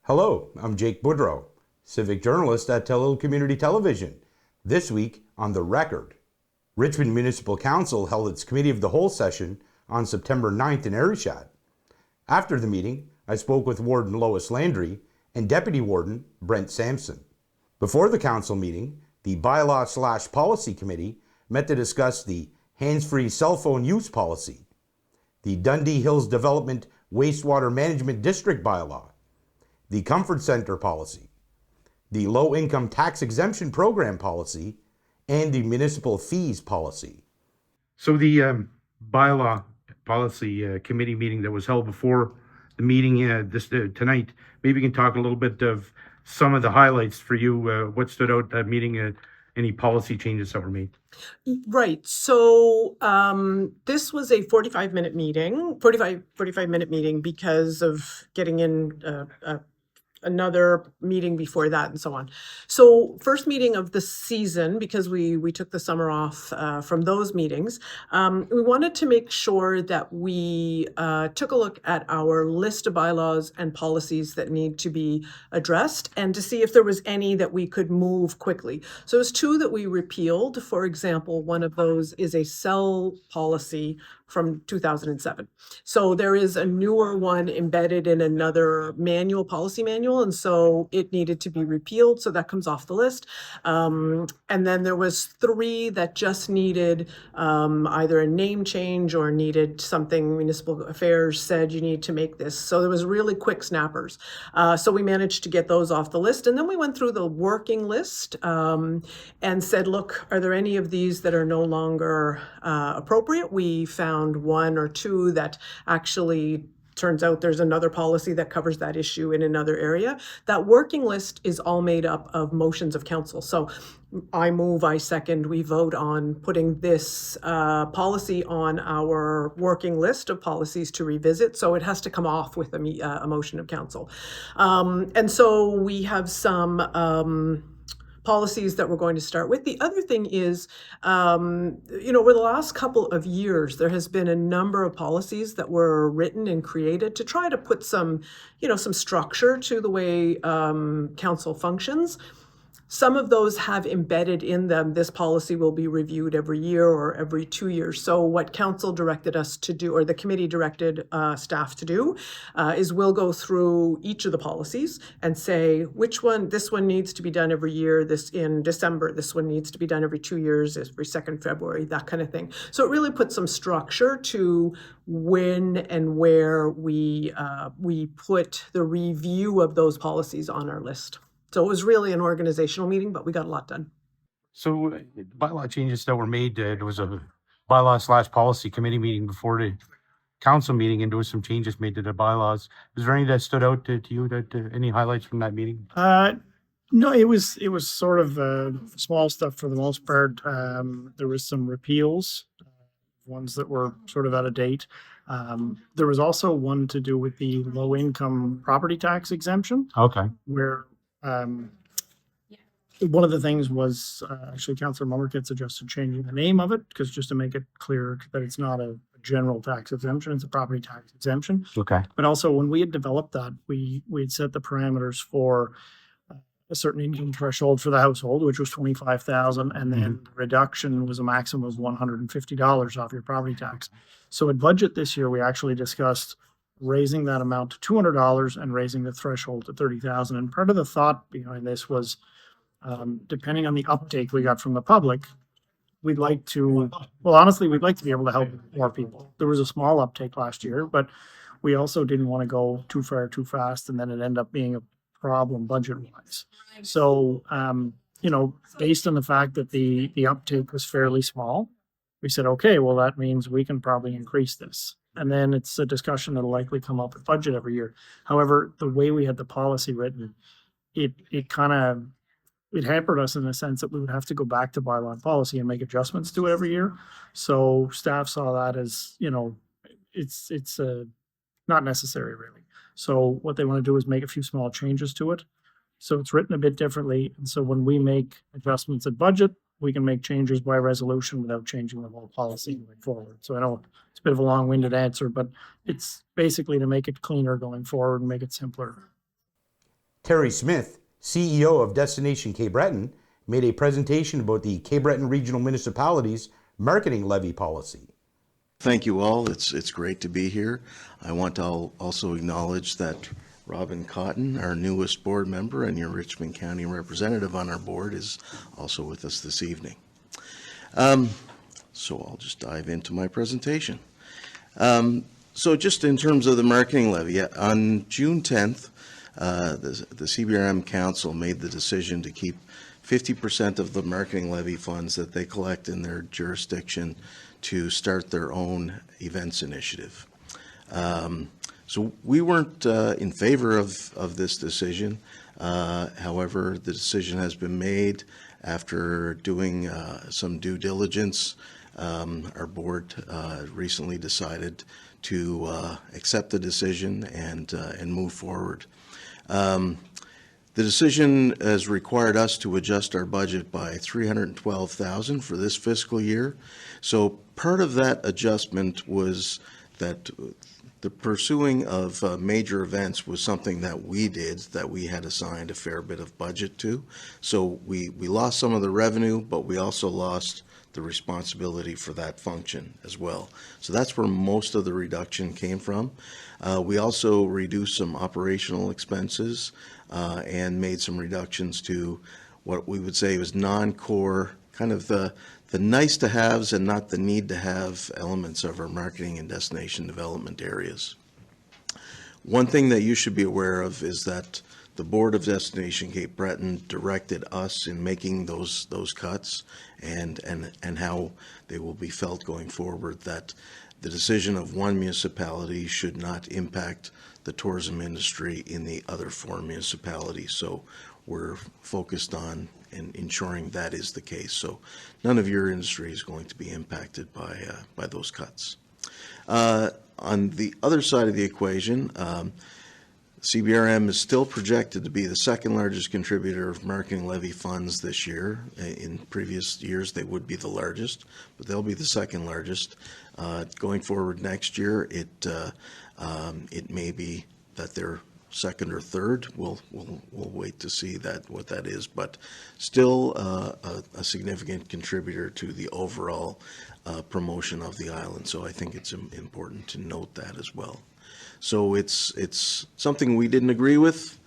Hello, I'm Jake Boudrot, Civic Journalist at Tello Community Television. This week on The Record, Richmond Municipal Council held its Committee of the Whole session on September 9th in Arichat. After the meeting, I spoke with Warden Lois Landry and Deputy Warden Brent Sampson. Before the council meeting, the Bylaw/Policy Committee met to discuss the hands-free cell phone use policy, the Dundee Hills Development Wastewater Management District Bylaw, the Comfort Center policy, the Low-Income Tax Exemption Program policy, and the Municipal Fees policy. So the Bylaw Policy Committee meeting that was held before the meeting tonight, maybe you can talk a little bit of some of the highlights for you, what stood out at that meeting, any policy changes that were made. Right. So this was a 45-minute meeting because of getting in another meeting before that and so on. So first meeting of the season, because we took the summer off from those meetings, we wanted to make sure that we took a look at our list of bylaws and policies that need to be addressed and to see if there was any that we could move quickly. So there's two that we repealed. For example, one of those is a cell policy from 2007. So there is a newer one embedded in another policy manual, and so it needed to be repealed, so that comes off the list. And then there was three that just needed either a name change or needed something municipal affairs said you need to make this. So there was really quick snappers. So we managed to get those off the list, and then we went through the working list and said, look, are there any of these that are no longer appropriate? We found one or two that actually turns out there's another policy that covers that issue in another area. That working list is all made up of motions of council. So I move, I second, we vote on putting this policy on our working list of policies to revisit. So it has to come off with a motion of council. And so we have some policies that we're going to start with. The other thing is, over the last couple of years, there has been a number of policies that were written and created to try to put some structure to the way council functions. Some of those have embedded in them, this policy will be reviewed every year or every 2 years. So what council directed us to do, or the committee directed staff to do, is we'll go through each of the policies and say, this one needs to be done every year, this in December, this one needs to be done every 2 years, every 2nd February, that kind of thing. So it really puts some structure to when and where we put the review of those policies on our list. So it was really an organizational meeting, but we got a lot done. So bylaw changes that were made, there was a Bylaw/Policy Committee meeting before the council meeting, and there was some changes made to the bylaws. Was there any that stood out to you, any highlights from that meeting? No, it was sort of small stuff for the most part. There was some repeals, ones that were sort of out of date. There was also one to do with the low income property tax exemption. Okay. Where one of the things was actually Councillor Mullerkit suggested changing the name of it, because just to make it clear that it's not a general tax exemption, it's a property tax exemption. Okay. But also when we had developed that, we had set the parameters for a certain income threshold for the household, which was $25,000, and then the reduction was a maximum of $150 off your property tax. So at budget this year, we actually discussed raising that amount to $200 and raising the threshold to $30,000. And part of the thought behind this was, depending on the uptake we got from the public, we'd like to be able to help more people. There was a small uptake last year, but we also didn't want to go too far too fast, and then it ended up being a problem budget-wise. So, based on the fact that the uptake was fairly small, we said, okay, well, that means we can probably increase this. And then it's a discussion that'll likely come up with budget every year. However, the way we had the policy written, it hampered us in the sense that we would have to go back to bylaw and policy and make adjustments to it every year. So staff saw that as, it's not necessary really. So what they want to do is make a few small changes to it. So it's written a bit differently. And so when we make adjustments at budget, we can make changes by resolution without changing the whole policy going forward. So I know it's a bit of a long-winded answer, but it's basically to make it cleaner going forward and make it simpler. Terry Smith, CEO of Destination Cape Breton, made a presentation about the Cape Breton Regional Municipalities marketing levy policy. Thank you all. It's great to be here. I want to also acknowledge that Robin Cotton, our newest board member and your Richmond County representative on our board, is also with us this evening. So I'll just dive into my presentation. So just in terms of the marketing levy, on June 10th, the CBRM Council made the decision to keep 50% of the marketing levy funds that they collect in their jurisdiction to start their own events initiative. So we weren't in favor of this decision. However, the decision has been made after doing some due diligence. Our board recently decided to accept the decision and move forward. The decision has required us to adjust our budget by $312,000 for this fiscal year. So part of that adjustment was that the pursuing of major events was something that we did, that we had assigned a fair bit of budget to. So we lost some of the revenue, but we also lost the responsibility for that function as well. So that's where most of the reduction came from. We also reduced some operational expenses and made some reductions to what we would say was non-core, kind of the nice to haves and not the need to have elements of our marketing and destination development areas. One thing that you should be aware of is that the Board of Destination Cape Breton directed us in making those cuts and how they will be felt going forward, that the decision of one municipality should not impact the tourism industry in the other 4 municipalities. So we're focused on ensuring that is the case. So none of your industry is going to be impacted by those cuts. On the other side of the equation, CBRM is still projected to be the second largest contributor of marketing levy funds this year. In previous years, they would be the largest, but they'll be the second largest. Going forward next year, it may be that they're second or third. We'll wait to see what that is, but still a significant contributor to the overall promotion of the island. So I think it's important to note that as well. So it's something we didn't agree with.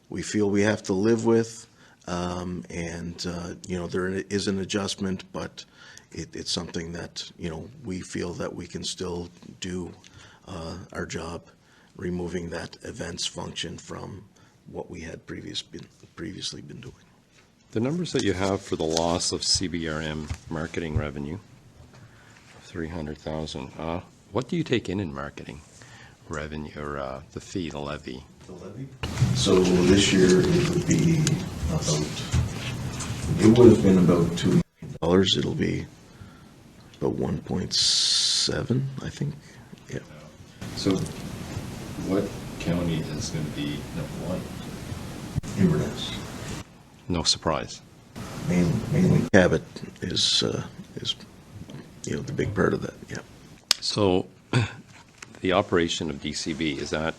We feel we have to live with, and there is an adjustment, but it's something that we feel that we can still do our job, removing that events function from what we had previously been doing. The numbers that you have for the loss of CBRM marketing revenue, 300,000. What do you take in marketing revenue, or the fee, the levy? The levy? So this year it would be it would have been about $2 million. It'll be about 1.7, I think. Yeah. So what county is going to be number one? Inverness. No surprise. Mainly Cabot is the big part of that. Yeah. So the operation of DCB, is that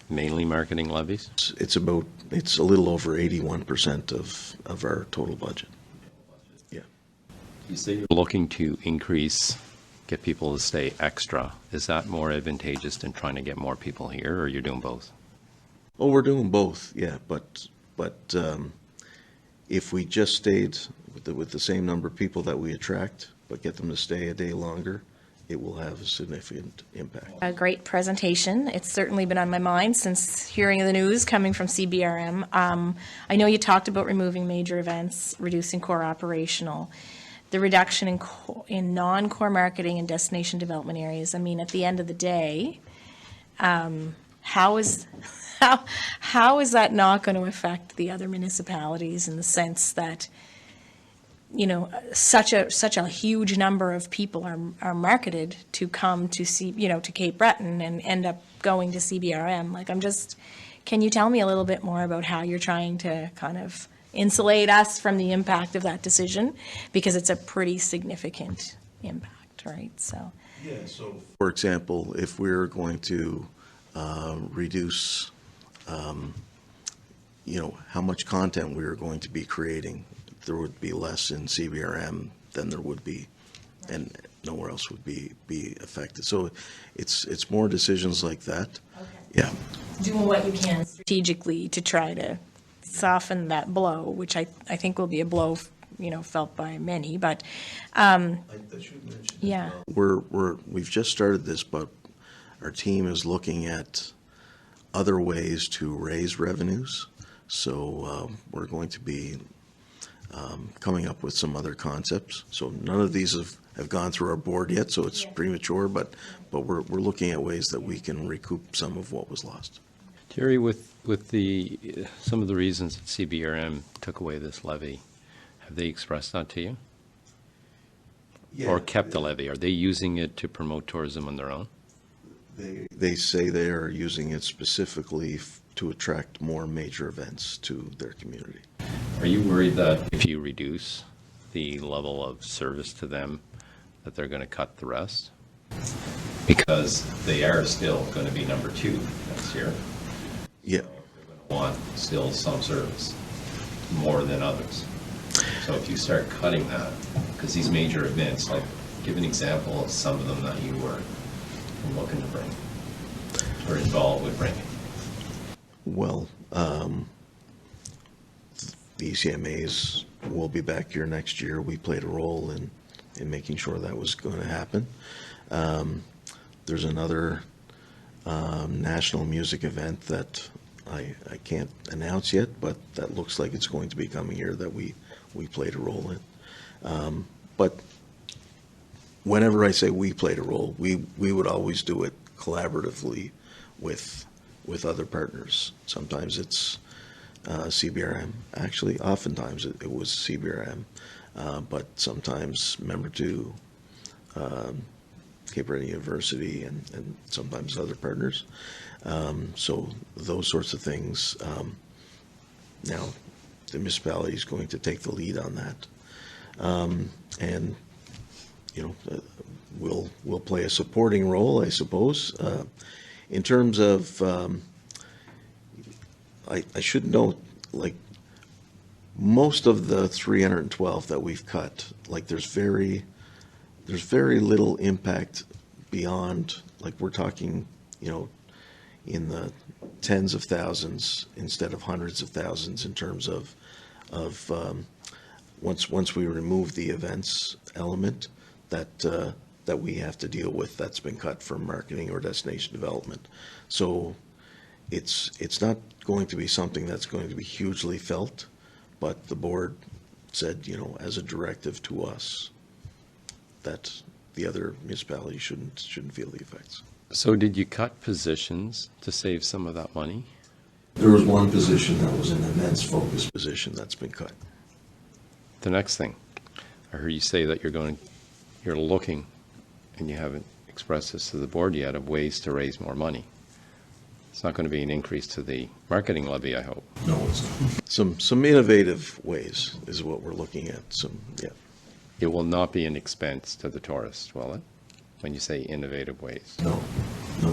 mainly marketing levies? It's a little over 81% of our total budget. Yeah. You say you're looking to get people to stay extra. Is that more advantageous than trying to get more people here, or you're doing both? Oh, we're doing both, yeah. But if we just stayed with the same number of people that we attract, but get them to stay a day longer, it will have a significant impact. A great presentation. It's certainly been on my mind since hearing the news coming from CBRM. I know you talked about removing major events, reducing core operational, the reduction in non-core marketing and destination development areas. I mean, at the end of the day, how is that not going to affect the other municipalities in the sense that such a huge number of people are marketed to come to to Cape Breton and end up going to CBRM? Can you tell me a little bit more about how you're trying to kind of insulate us from the impact of that decision, because it's a pretty significant impact, right? So. Yeah, so for example, if we're going to reduce, how much content we are going to be creating, there would be less in CBRM than there would be, and nowhere else would be affected. So it's more decisions like that. Okay. Yeah. Doing what you can strategically to try to soften that blow, which I think will be a blow, felt by many, but I should mention. Yeah. We've just started this, but our team is looking at other ways to raise revenues. So we're going to be coming up with some other concepts. So none of these have gone through our board yet, so it's premature, but we're looking at ways that we can recoup some of what was lost. Jerry, with some of the reasons that CBRM took away this levy, have they expressed that to you? Yeah. Or kept the levy? Are they using it to promote tourism on their own? They say they are using it specifically to attract more major events to their community. Are you worried that if you reduce the level of service to them, that they're going to cut the rest? Because they are still going to be number 2 next year. Yeah. So they're going to want still some service, more than others. So if you start cutting that, because these major events, like, give an example of some of them that you were looking to bring or involved with bringing. Well, the ECMAs will be back here next year. We played a role in making sure that was going to happen. There's another national music event that I can't announce yet, but that looks like it's going to be coming here that we played a role in. But whenever I say we played a role, we would always do it collaboratively with other partners. Sometimes it's CBRM. Actually, oftentimes it was CBRM, but sometimes Member 2, Cape Breton University, and sometimes other partners. So those sorts of things. Now, the municipality is going to take the lead on that, and we'll play a supporting role, I suppose. In terms of, I should note, like, most of the 312 that we've cut, like, there's very little impact beyond, like, we're talking, in the tens of thousands instead of hundreds of thousands in terms of once we remove the events element that we have to deal with, that's been cut from marketing or destination development. So it's not going to be something that's going to be hugely felt, but the board said, as a directive to us, that the other municipalities shouldn't feel the effects. So did you cut positions to save some of that money? There was one position that was an events focused position that's been cut. The next thing, I heard you say that you're looking, and you haven't expressed this to the board yet, of ways to raise more money. It's not going to be an increase to the marketing levy, I hope. No, it's not. Some innovative ways is what we're looking at. It will not be an expense to the tourist, will it? When you say innovative ways. No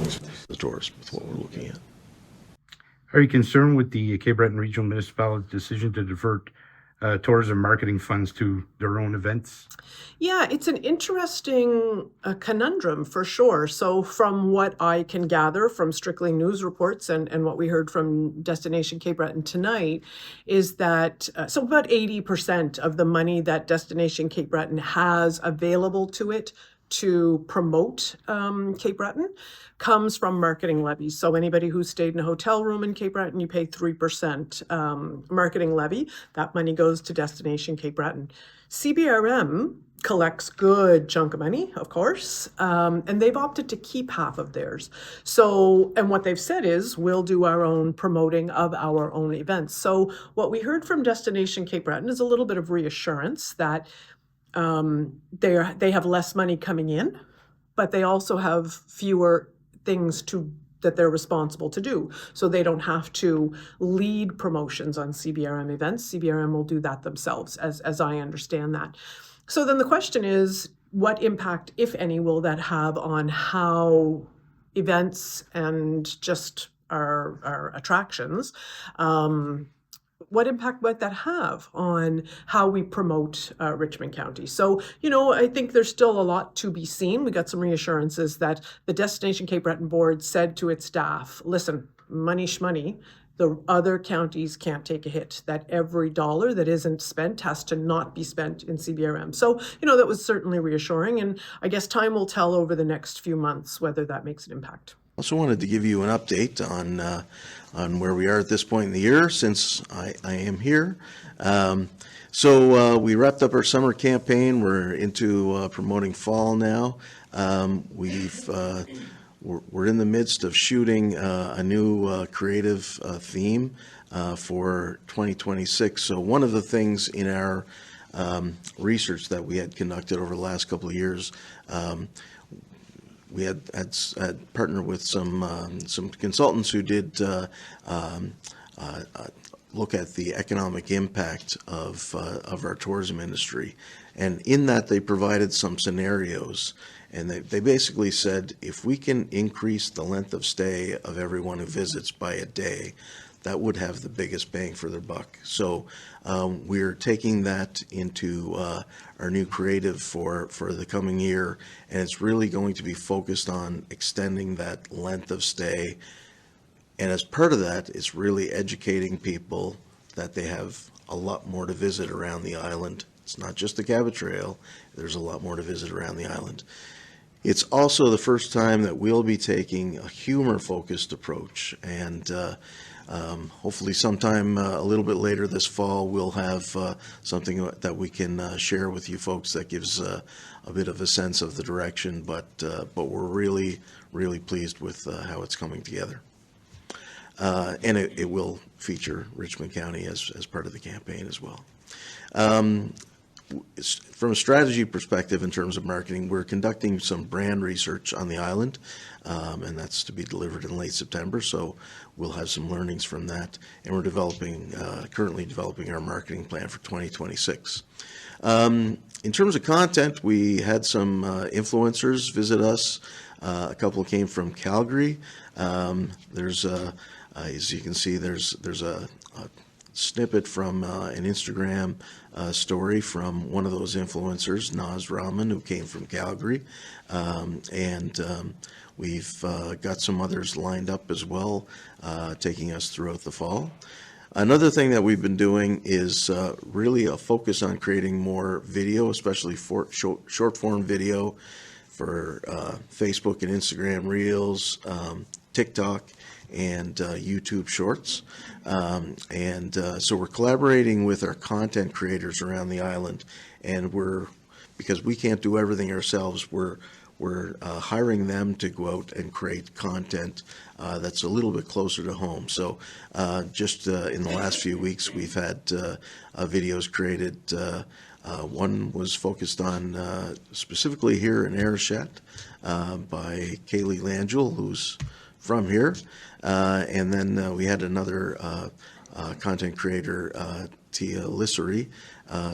expense to the tourist with what we're looking at. Are you concerned with the Cape Breton Regional Municipality's decision to divert tourism marketing funds to their own events? Yeah, it's an interesting conundrum for sure. So from what I can gather from strictly news reports and what we heard from Destination Cape Breton tonight is that, so about 80% of the money that Destination Cape Breton has available to it to promote Cape Breton comes from marketing levies. So anybody who stayed in a hotel room in Cape Breton, you pay 3% marketing levy. That money goes to Destination Cape Breton. CBRM collects good chunk of money, of course, and they've opted to keep half of theirs. So, and what they've said is, we'll do our own promoting of our own events. So what we heard from Destination Cape Breton is a little bit of reassurance that they have less money coming in, but they also have fewer things that they're responsible to do. So they don't have to lead promotions on CBRM events. CBRM will do that themselves, as I understand that. So then the question is, what impact, if any, will that have on how events and just our attractions, what impact might that have on how we promote Richmond County? So, I think there's still a lot to be seen. We got some reassurances that the Destination Cape Breton Board said to its staff, listen, money shmoney, the other counties can't take a hit, that every dollar that isn't spent has to not be spent in CBRM. So, that was certainly reassuring. And I guess time will tell over the next few months whether that makes an impact. Also wanted to give you an update on where we are at this point in the year since I am here. So we wrapped up our summer campaign. We're into promoting fall now. We're in the midst of shooting a new creative theme for 2026. So one of the things in our research that we had conducted over the last couple of years, we had partnered with some consultants who did look at the economic impact of our tourism industry, and in that they provided some scenarios, and they basically said if we can increase the length of stay of everyone who visits by a day, that would have the biggest bang for their buck. So we're taking that into our new creative for the coming year, and it's really going to be focused on extending that length of stay. And as part of that, it's really educating people that they have a lot more to visit around the island. It's not just the Cabot Trail, there's a lot more to visit around the island. It's also the first time that we'll be taking a humor-focused approach, and hopefully sometime a little bit later this fall, we'll have something that we can share with you folks that gives a bit of a sense of the direction, but we're really, really pleased with how it's coming together. And it will feature Richmond County as part of the campaign as well. From a strategy perspective in terms of marketing, we're conducting some brand research on the island, and that's to be delivered in late September, so we'll have some learnings from that, and we're currently developing our marketing plan for 2026. In terms of content, we had some influencers visit us. A couple came from Calgary. There's as you can see, there's a snippet from an Instagram story from one of those influencers, Naz Rahman, who came from Calgary, and we've got some others lined up as well, taking us throughout the fall. Another thing that we've been doing is really a focus on creating more video, especially for short form video for Facebook and Instagram Reels, TikTok, and YouTube Shorts. So we're collaborating with our content creators around the island, and because we can't do everything ourselves, we're hiring them to go out and create content that's a little bit closer to home. So just in the last few weeks, we've had videos created. One was focused on specifically here in Arichat by Kaylee Langell, who's from here. And then we had another content creator, Tia Lissery.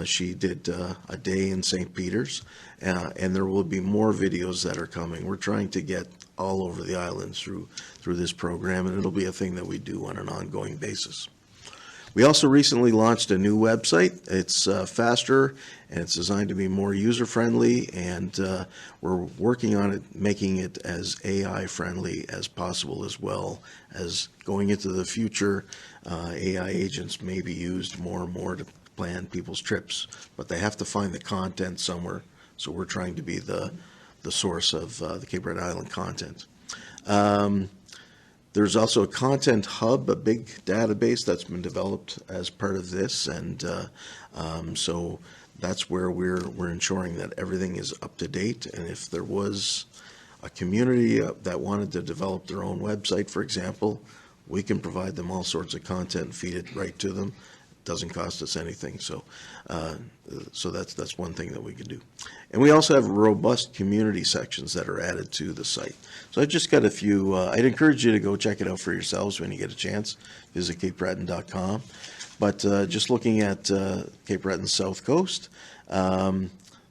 She did a day in St. Peter's, and there will be more videos that are coming. We're trying to get all over the island through this program, and it'll be a thing that we do on an ongoing basis. We also recently launched a new website. It's faster, and it's designed to be more user-friendly, and we're working on it, making it as AI-friendly as possible, as well as going into the future. AI agents may be used more and more to plan people's trips, but they have to find the content somewhere, so we're trying to be the source of the Cape Breton Island content. There's also a content hub, a big database that's been developed as part of this, and so that's where we're ensuring that everything is up to date. And if there was a community that wanted to develop their own website, for example, we can provide them all sorts of content and feed it right to them. doesn't cost us anything. So that's one thing that we can do. And we also have robust community sections that are added to the site. So I've just got a few. I'd encourage you to go check it out for yourselves when you get a chance. Visit capebreton.com. But just looking at Cape Breton's South Coast,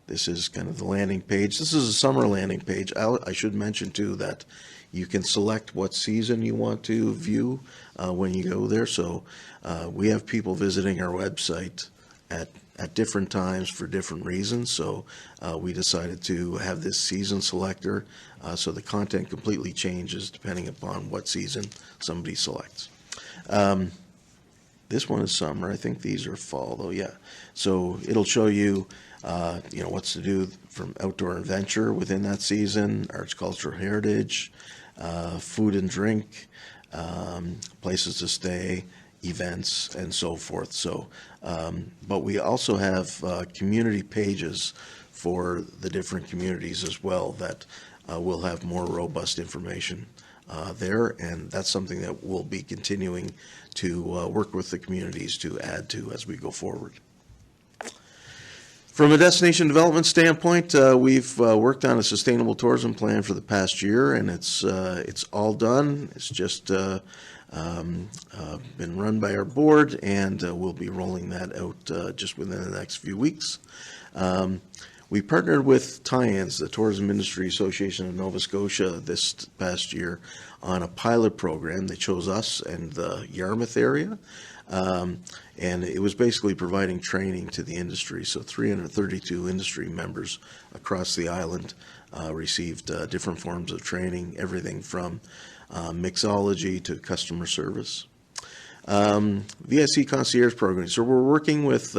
this is kind of the landing page. This is a summer landing page. I should mention too that you can select what season you want to view when you go there. So we have people visiting our website at different times for different reasons. So we decided to have this season selector, so the content completely changes depending upon what season somebody selects. This one is summer. I think these are fall though. Yeah. So it'll show you, what's to do from outdoor adventure within that season, arts, cultural heritage, food and drink, places to stay, events, and so forth. So, but we also have community pages for the different communities as well that will have more robust information there, and that's something that we'll be continuing to work with the communities to add to as we go forward. From a destination development standpoint, we've worked on a sustainable tourism plan for the past year, and it's all done. It's just been run by our board, and we'll be rolling that out just within the next few weeks. We partnered with TIANS, the Tourism Industry Association of Nova Scotia, this past year on a pilot program. They chose us and the Yarmouth area. And it was basically providing training to the industry. So 332 industry members across the island received different forms of training, everything from mixology to customer service. VIC concierge program. So we're working with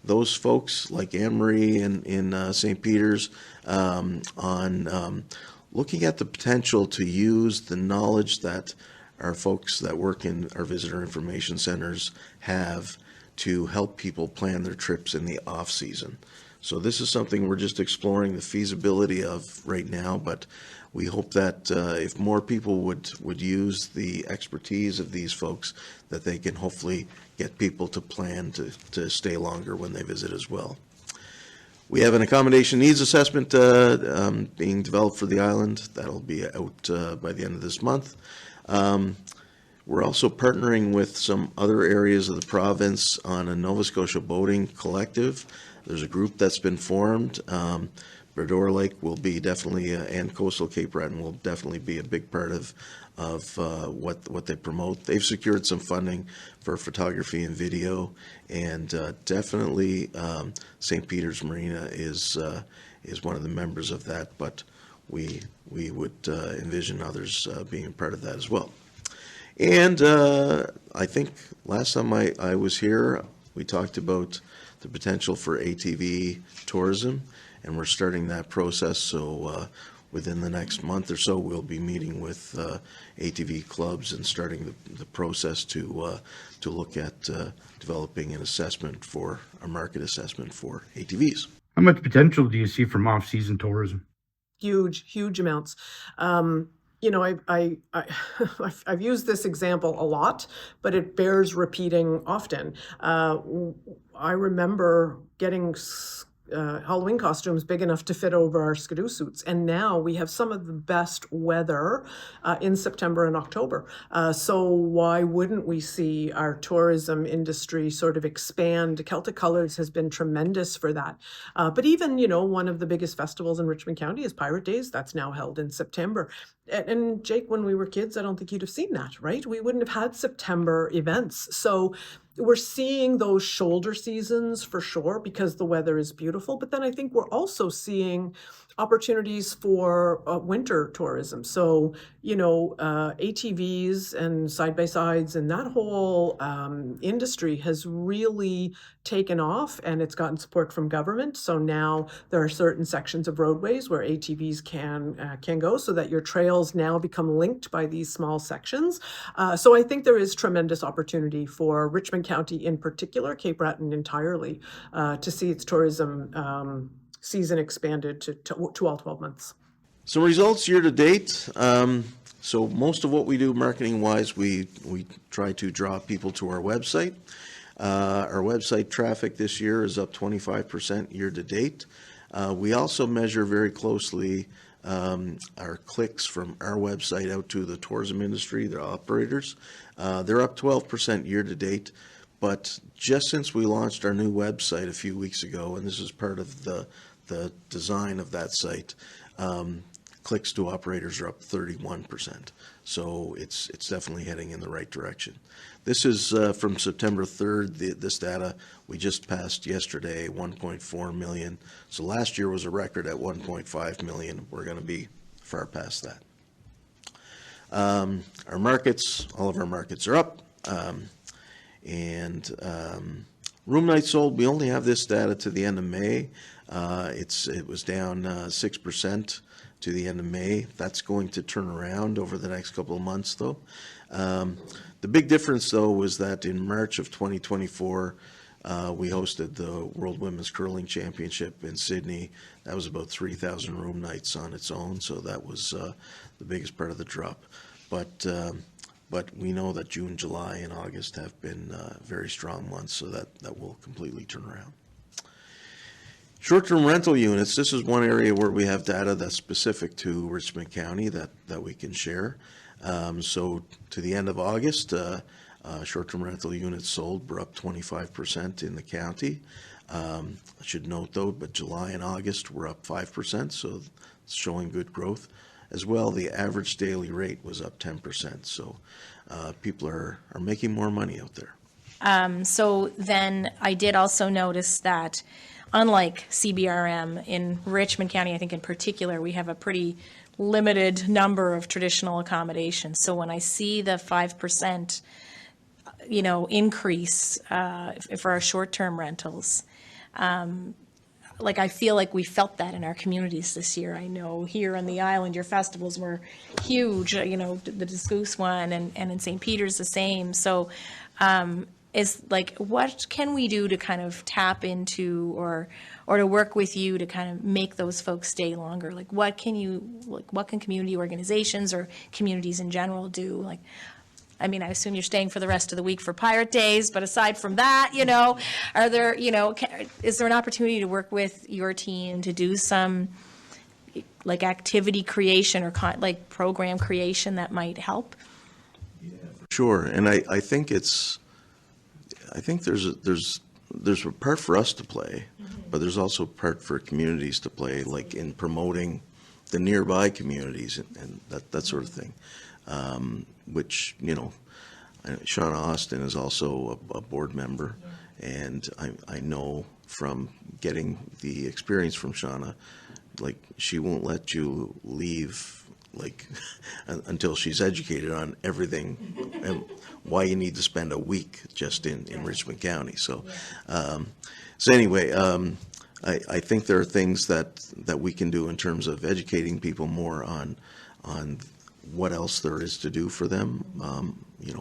those folks like Anne-Marie in St. Peter's on looking at the potential to use the knowledge that our folks that work in our visitor information centers have to help people plan their trips in the off season. So this is something we're just exploring the feasibility of right now, but we hope that if more people would use the expertise of these folks, that they can hopefully get people to plan to stay longer when they visit as well. We have an accommodation needs assessment being developed for the island. That'll be out by the end of this month. We're also partnering with some other areas of the province on a Nova Scotia boating collective. There's a group that's been formed. Brador Lake will be definitely, and coastal Cape Breton will definitely be a big part of what they promote. They've secured some funding for photography and video, and definitely St. Peter's Marina is one of the members of that, but we would envision others being a part of that as well. And I think last time I was here, we talked about the potential for ATV tourism, and we're starting that process. So within the next month or so, we'll be meeting with ATV clubs and starting the process to look at developing an assessment for a market assessment for ATVs. How much potential do you see from off-season tourism? Huge amounts. I've used this example a lot, but it bears repeating often. I remember getting Halloween costumes big enough to fit over our skidoo suits, and now we have some of the best weather in September and October. So why wouldn't we see our tourism industry sort of expand? Celtic Colors has been tremendous for that. But even, one of the biggest festivals in Richmond County is Pirate Days. That's now held in September. And Jake, when we were kids, I don't think you'd have seen that, right? We wouldn't have had September events. So we're seeing those shoulder seasons for sure because the weather is beautiful. But then I think we're also seeing opportunities for winter tourism. So, ATVs and side-by-sides and that whole industry has really taken off, and it's gotten support from government. So now there are certain sections of roadways where ATVs can go, so that your trails now become linked by these small sections. So I think there is tremendous opportunity for Richmond County in particular, Cape Breton entirely, to see its tourism season expanded to all 12 months. Some results year to date. So most of what we do marketing wise, we try to draw people to our website. Our website traffic this year is up 25% year to date. We also measure very closely our clicks from our website out to the tourism industry, the operators. They're up 12% year to date. But just since we launched our new website a few weeks ago, and this is part of the design of that site, clicks to operators are up 31%. So it's definitely heading in the right direction. This is from September 3rd. This data we just passed yesterday, 1.4 million. So last year was a record at 1.5 million. We're going to be far past that. Our markets, all of our markets are up. Room nights sold, we only have this data to the end of May. It was down 6% to the end of May. That's going to turn around over the next couple of months, though. The big difference, though, was that in March of 2024, we hosted the World Women's Curling Championship in Sydney. That was about 3,000 room nights on its own, so that was the biggest part of the drop. But we know that June, July, and August have been very strong months, so that will completely turn around. Short-term rental units, this is one area where we have data that's specific to Richmond County that we can share. So to the end of August, short-term rental units sold were up 25% in the county. I should note, though, but July and August were up 5%, so it's showing good growth. As well, the average daily rate was up 10%, so people are making more money out there. So then I did also notice that unlike CBRM in Richmond County, I think in particular, we have a pretty limited number of traditional accommodations. So when I see the 5%, increase for our short-term rentals, I feel like we felt that in our communities this year. I know here on the island, your festivals were huge, the Discoos one, and in St. Peter's the same. So what can we do to kind of tap into or to work with you to kind of make those folks stay longer? What can community organizations or communities in general do? I assume you're staying for the rest of the week for Pirate Days, but aside from that, are there, is there an opportunity to work with your team to do some activity creation or program creation that might help? Sure, and I think there's a part for us to play, but there's also a part for communities to play, like in promoting the nearby communities and that sort of thing. Which, Shauna Austin is also a board member, and I know from getting the experience from Shauna, she won't let you leave until she's educated on everything and why you need to spend a week just in Richmond County. So anyway, I think there are things that we can do in terms of educating people more on what else there is to do for them,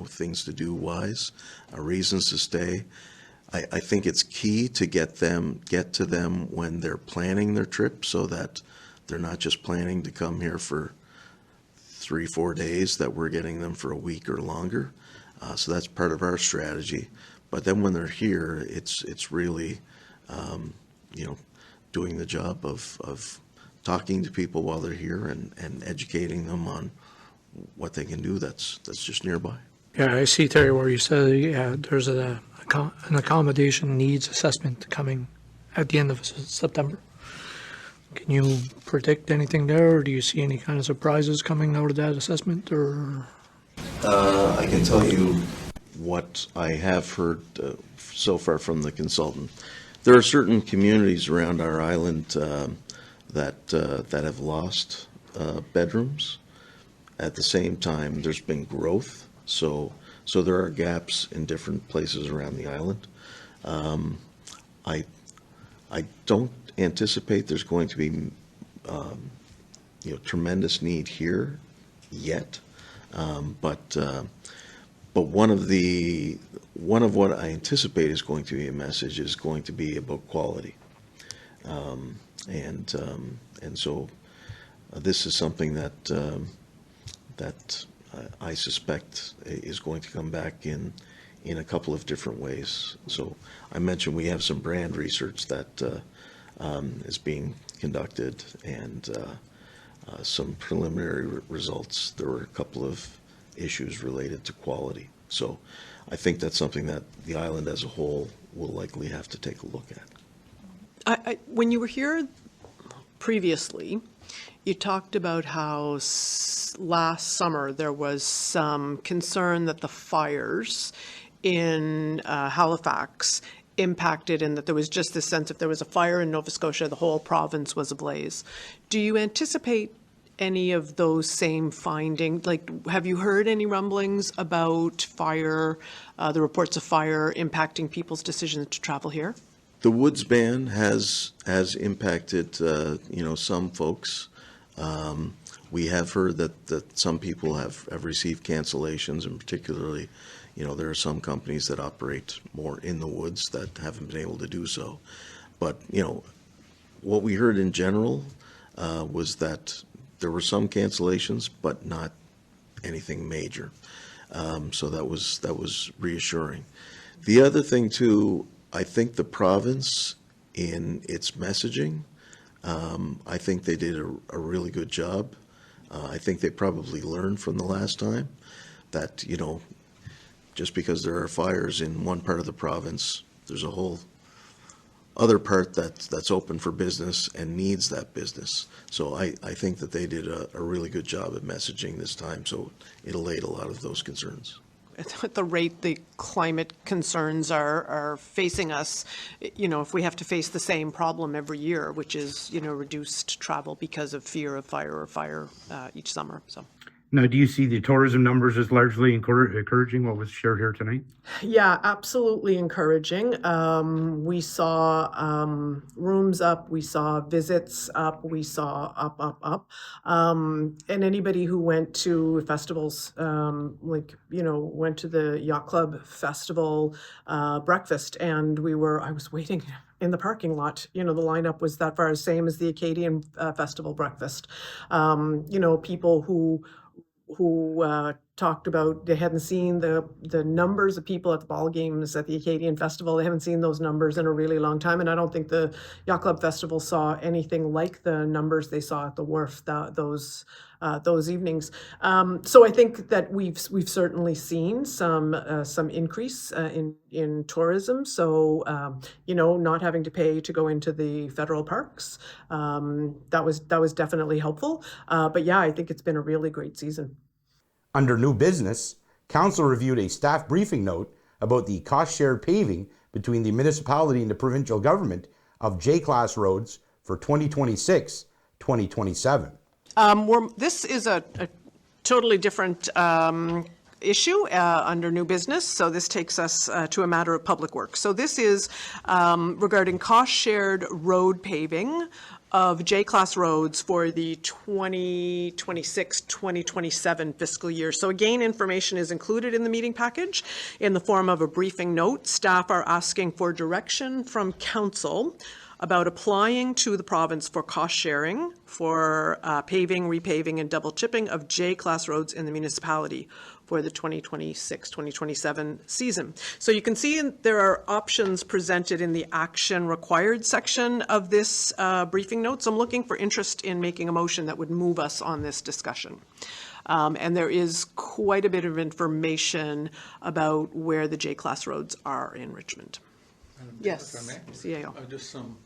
things to do wise, reasons to stay. I think it's key to get to them when they're planning their trip, so that they're not just planning to come here for 3-4 days, that we're getting them for a week or longer. So that's part of our strategy. But then when they're here, it's really, doing the job of talking to people while they're here and educating them on what they can do that's just nearby. Yeah, I see, Terry, where you said there's an accommodation needs assessment coming at the end of September. Can you predict anything there, or do you see any kind of surprises coming out of that assessment? Or I can tell you what I have heard so far from the consultant. There are certain communities around our island that have lost bedrooms. At the same time, there's been growth, so there are gaps in different places around the island. I don't anticipate there's going to be tremendous need here yet, but one of what I anticipate is going to be a message is going to be about quality, and so this is something that I suspect is going to come back in in a couple of different ways. So I mentioned we have some brand research that is being conducted, and some preliminary results. There were a couple of issues related to quality. So I think that's something that the island as a whole will likely have to take a look at. When you were here previously, you talked about how last summer there was some concern that the fires in Halifax impacted, and that there was just this sense if there was a fire in Nova Scotia, the whole province was ablaze. Do you anticipate any of those same findings? Like, have you heard any rumblings about fire, the reports of fire impacting people's decisions to travel here? The woods ban has impacted, some folks. We have heard that some people have received cancellations, and particularly, there are some companies that operate more in the woods that haven't been able to do so. But, what we heard in general was that there were some cancellations, but not anything major. So that was reassuring. The other thing too, I think the province in its messaging, I think they did a really good job. I think they probably learned from the last time that, just because there are fires in one part of the province, there's a whole other part that's open for business and needs that business. So I think that they did a really good job at messaging this time, so it allayed a lot of those concerns. At the rate the climate concerns are facing us, if we have to face the same problem every year, which is, reduced travel because of fear of fire each summer, so. Now, do you see the tourism numbers as largely encouraging what was shared here tonight? Yeah, absolutely encouraging. We saw rooms up, we saw visits up, we saw up. And anybody who went to festivals, went to the Yacht Club Festival breakfast, and I was waiting in the parking lot. The lineup was that far, same as the Acadian Festival breakfast. People who talked about they hadn't seen the numbers of people at the ball games at the Acadian Festival. They haven't seen those numbers in a really long time, and I don't think the Yacht Club Festival saw anything like the numbers they saw at the wharf those evenings. So I think that we've certainly seen some increase in tourism. So not having to pay to go into the federal parks, that was definitely helpful. But yeah, I think it's been a really great season. Under new business, Council reviewed a staff briefing note about the cost-shared paving between the municipality and the provincial government of J-class roads for 2026-2027. This is a totally different issue under new business. So this takes us to a matter of public works. So this is regarding cost-shared road paving of J-class roads for the 2026-2027 fiscal year. So again, information is included in the meeting package in the form of a briefing note. Staff are asking for direction from council about applying to the province for cost sharing for paving, repaving, and double chipping of J-class roads in the municipality for the 2026-2027 season. So you can see there are options presented in the action required section of this briefing note. So I'm looking for interest in making a motion that would move us on this discussion. And there is quite a bit of information about where the J-class roads are in Richmond. Yes, CAO. Just some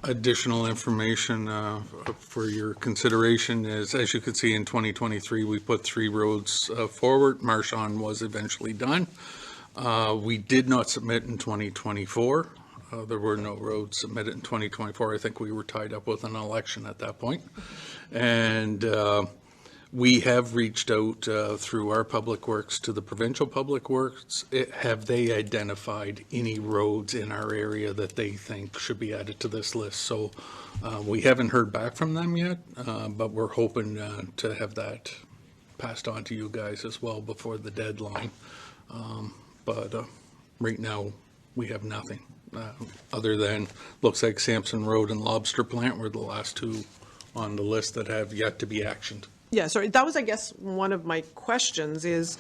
additional information for your consideration is, as you can see, in 2023, we put 3 roads forward. Marchand was eventually done. We did not submit in 2024. There were no roads submitted in 2024. I think we were tied up with an election at that point. And we have reached out through our public works to the provincial public works. Have they identified any roads in our area that they think should be added to this list? So we haven't heard back from them yet, but we're hoping to have that passed on to you guys as well before the deadline. But right now we have nothing other than looks like Sampson Road and Lobster Plant were the last 2 on the list that have yet to be actioned. Yeah, sorry, that was, I guess, one of my questions is,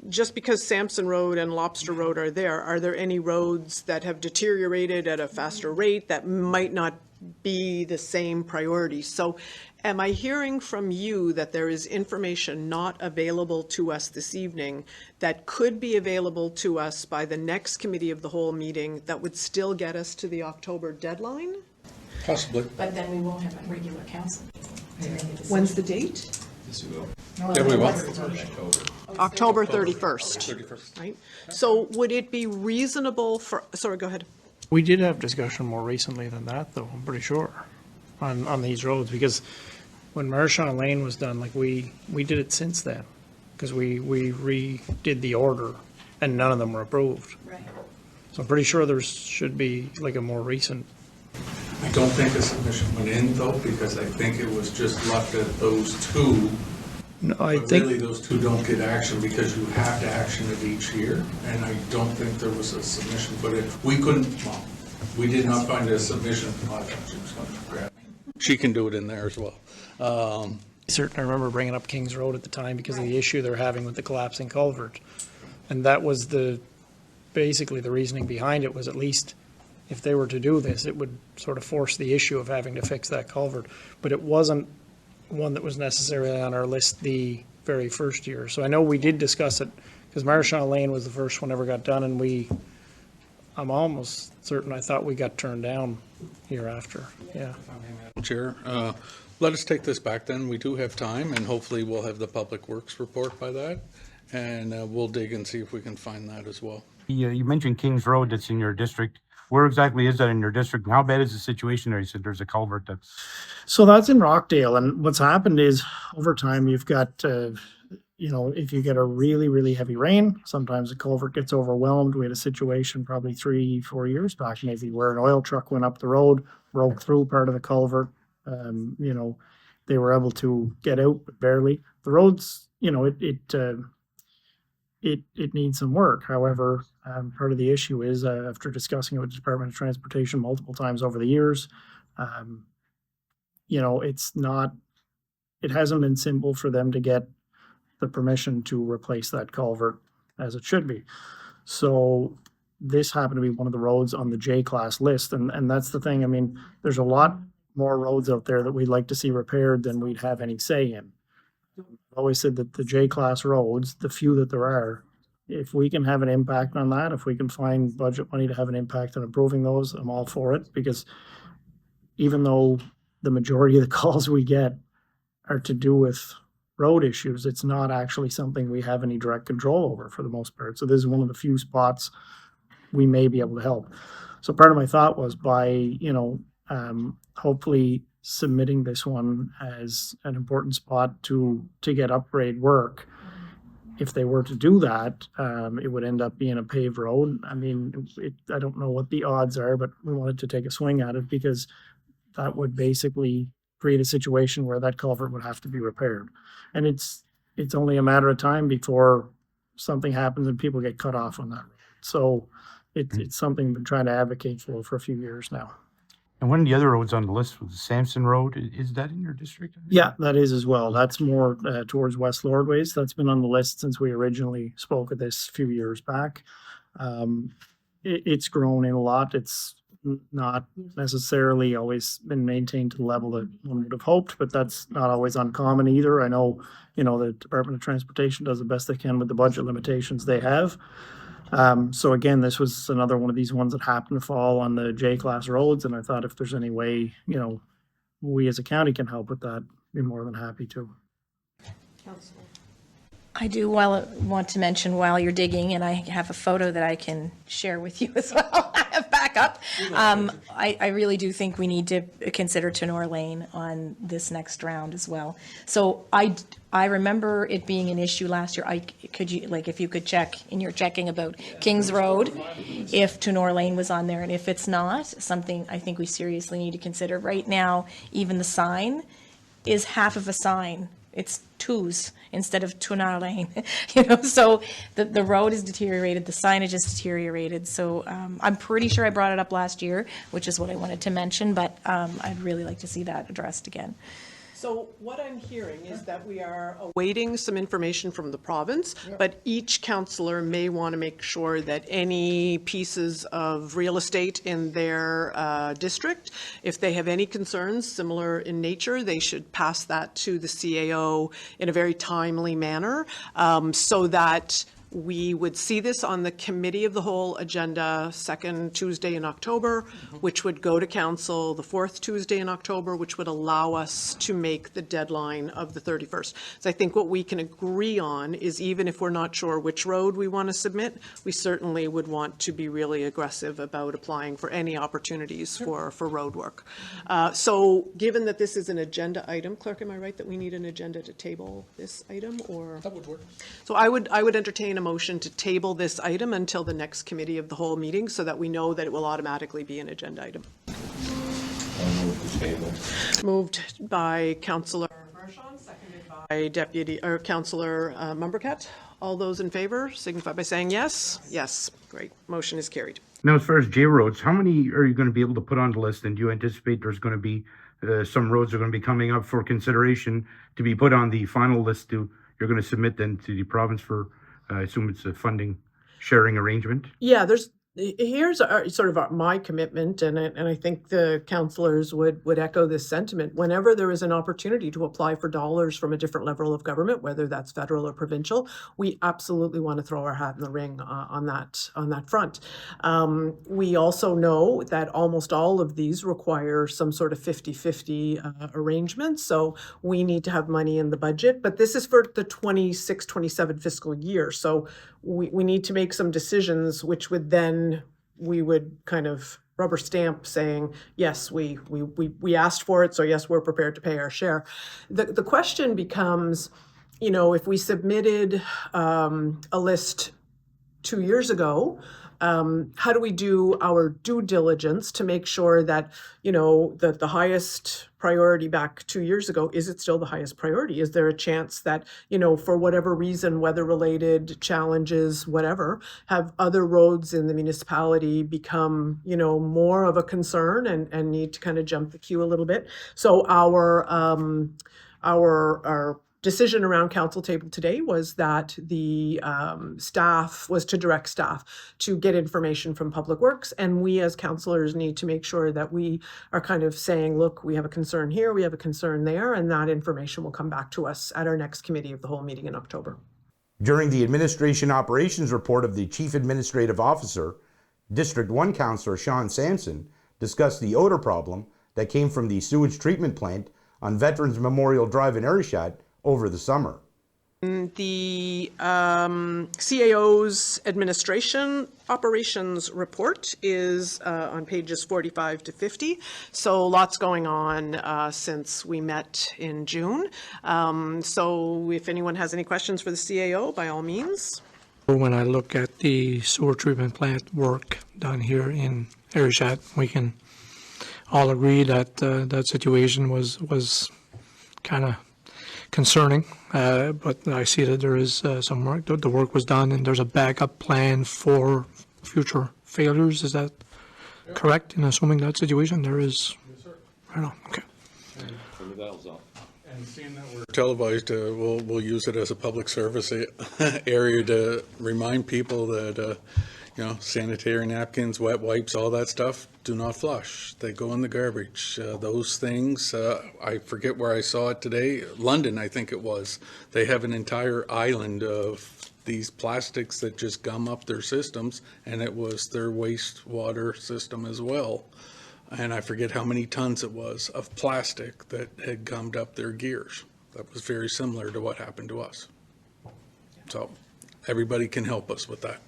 just because Sampson Road and Lobster Road are there any roads that have deteriorated at a faster rate that might not be the same priority? So am I hearing from you that there is information not available to us this evening that could be available to us by the next committee of the whole meeting that would still get us to the October deadline? Possibly. But then we won't have a regular council meeting to make a decision. When's the date? Yes, we will. Yeah, we will. October 31st. Right? So would it be reasonable for, sorry, go ahead. We did have discussion more recently than that, though, I'm pretty sure, on these roads, because when Arichat Lane was done, like, we did it since then, because we redid the order, and none of them were approved. Right. So I'm pretty sure there should be like a more recent. I don't think a submission went in though, because I think it was just left at those two. No, I But think. really, those two don't get action because you have to action it each year. And I don't think there was a submission, but we couldn't, well, we did not find a submission. She can do it in there as well. I remember bringing up Kings Road at the time because of the issue they're having with the collapsing culvert. And that was basically the reasoning behind it was, at least if they were to do this, it would sort of force the issue of having to fix that culvert. But it wasn't one that was necessarily on our list the very first year. So I know we did discuss it, because Arichat Lane was the first one ever got done, and I'm almost certain, I thought we got turned down year after, yeah. Chair, let us take this back then. We do have time, and hopefully we'll have the Public Works report by that. And we'll dig and see if we can find that as well. You mentioned Kings Road that's in your district. Where exactly is that in your district? How bad is the situation there? You said there's a culvert that's... So that's in Rockdale, and what's happened is over time you've got, if you get a really, really heavy rain, sometimes the culvert gets overwhelmed. We had a situation probably 3-4 years back maybe where an oil truck went up the road, broke through part of the culvert. They were able to get out, but barely. The roads, it needs some work. However, part of the issue is, after discussing it with the Department of Transportation multiple times over the years, it hasn't been simple for them to get the permission to replace that culvert as it should be. So this happened to be one of the roads on the J-class list, and that's the thing. I mean, there's a lot more roads out there that we'd like to see repaired than we'd have any say in. I've always said that the J-class roads, the few that there are, if we can have an impact on that, if we can find budget money to have an impact on improving those, I'm all for it, because even though the majority of the calls we get are to do with road issues, it's not actually something we have any direct control over for the most part. So this is one of the few spots we may be able to help. So part of my thought was by, hopefully submitting this one as an important spot to get upgrade work. If they were to do that, it would end up being a paved road. I mean, I don't know what the odds are, but we wanted to take a swing at it because that would basically create a situation where that culvert would have to be repaired. And it's only a matter of time before something happens and people get cut off on that road. So it's something I've been trying to advocate for a few years now. And one of the other roads on the list was the Sampson Road. Is that in your district? Yeah, that is as well. That's more towards West Lordways. That's been on the list since we originally spoke of this a few years back. It's grown in a lot. It's not necessarily always been maintained to the level that one would have hoped, but that's not always uncommon either. I know, the Department of Transportation does the best they can with the budget limitations they have. So again, this was another one of these ones that happened to fall on the J-class roads, and I thought if there's any way, we as a county can help with that, be more than happy to. I do want to mention while you're digging, and I have a photo that I can share with you as well. I have backup. I really do think we need to consider Tenor Lane on this next round as well. So I remember it being an issue last year. If you could check in your checking about Kings Road, if Tenor Lane was on there, and if it's not, something I think we seriously need to consider. Right now, even the sign is half of a sign. It's twos instead of Tenor Lane, so the road is deteriorated, the signage is deteriorated. So I'm pretty sure I brought it up last year, which is what I wanted to mention, but I'd really like to see that addressed again. So what I'm hearing is that we are awaiting some information from the province, but each councillor may want to make sure that any pieces of real estate in their district, if they have any concerns similar in nature, they should pass that to the CAO in a very timely manner, so that we would see this on the Committee of the Whole agenda second Tuesday in October, which would go to council the fourth Tuesday in October, which would allow us to make the deadline of the 31st. So I think what we can agree on is, even if we're not sure which road we want to submit, we certainly would want to be really aggressive about applying for any opportunities for road work. So given that this is an agenda item, Clerk, am I right that we need an agenda to table this item, or? That would work. So I would entertain a motion to table this item until the next Committee of the Whole meeting, so that we know that it will automatically be an agenda item. I'll move the table. Moved by Councillor Marchand, seconded by Councillor Mumbercat. All those in favor signify by saying yes. Yes, great. Motion is carried. Now, as far as J roads, how many are you going to be able to put on the list? And do you anticipate there's going to be some roads are going to be coming up for consideration to be put on the final list you're going to submit then to the province for, I assume it's a funding sharing arrangement? Yeah, here's my commitment, and I think the councillors would echo this sentiment. Whenever there is an opportunity to apply for dollars from a different level of government, whether that's federal or provincial, we absolutely want to throw our hat in the ring on that front. We also know that almost all of these require some sort of 50-50 arrangement, so we need to have money in the budget. But this is for the 26-27 fiscal year, so we need to make some decisions, which would then we would kind of rubber stamp saying, yes, we asked for it, so yes, we're prepared to pay our share. The question becomes, if we submitted a list 2 years ago, how do we do our due diligence to make sure that, that the highest priority back 2 years ago, is it still the highest priority? Is there a chance that, for whatever reason, weather-related challenges, whatever, have other roads in the municipality become, more of a concern and need to kind of jump the queue a little bit? So our decision around council table today was that the staff was to direct staff to get information from Public Works, and we as councillors need to make sure that we are kind of saying, look, we have a concern here, we have a concern there, and that information will come back to us at our next Committee of the Whole meeting in October. During the administration operations report of the Chief Administrative Officer, District 1 Councillor Sean Sampson discussed the odor problem that came from the sewage treatment plant on Veterans Memorial Drive in Arichat over the summer. The CAO's administration operations report is on pages 45 to 50. So lots going on since we met in June. So if anyone has any questions for the CAO, by all means. When I look at the sewer treatment plant work done here in Arichat, we can all agree that that situation was kind of concerning, but I see that there is some work. The work was done, and there's a backup plan for future failures. Is that correct in assuming that situation? There is. Yes, sir. Right on. Okay. And seeing that we're televised, we'll use it as a public service area to remind people that sanitary napkins, wet wipes, all that stuff, do not flush. They go in the garbage. Those things, I forget where I saw it today. London, I think it was. They have an entire island of these plastics that just gum up their systems, and it was their wastewater system as well. And I forget how many tons it was of plastic that had gummed up their gears. That was very similar to what happened to us. So everybody can help us with that.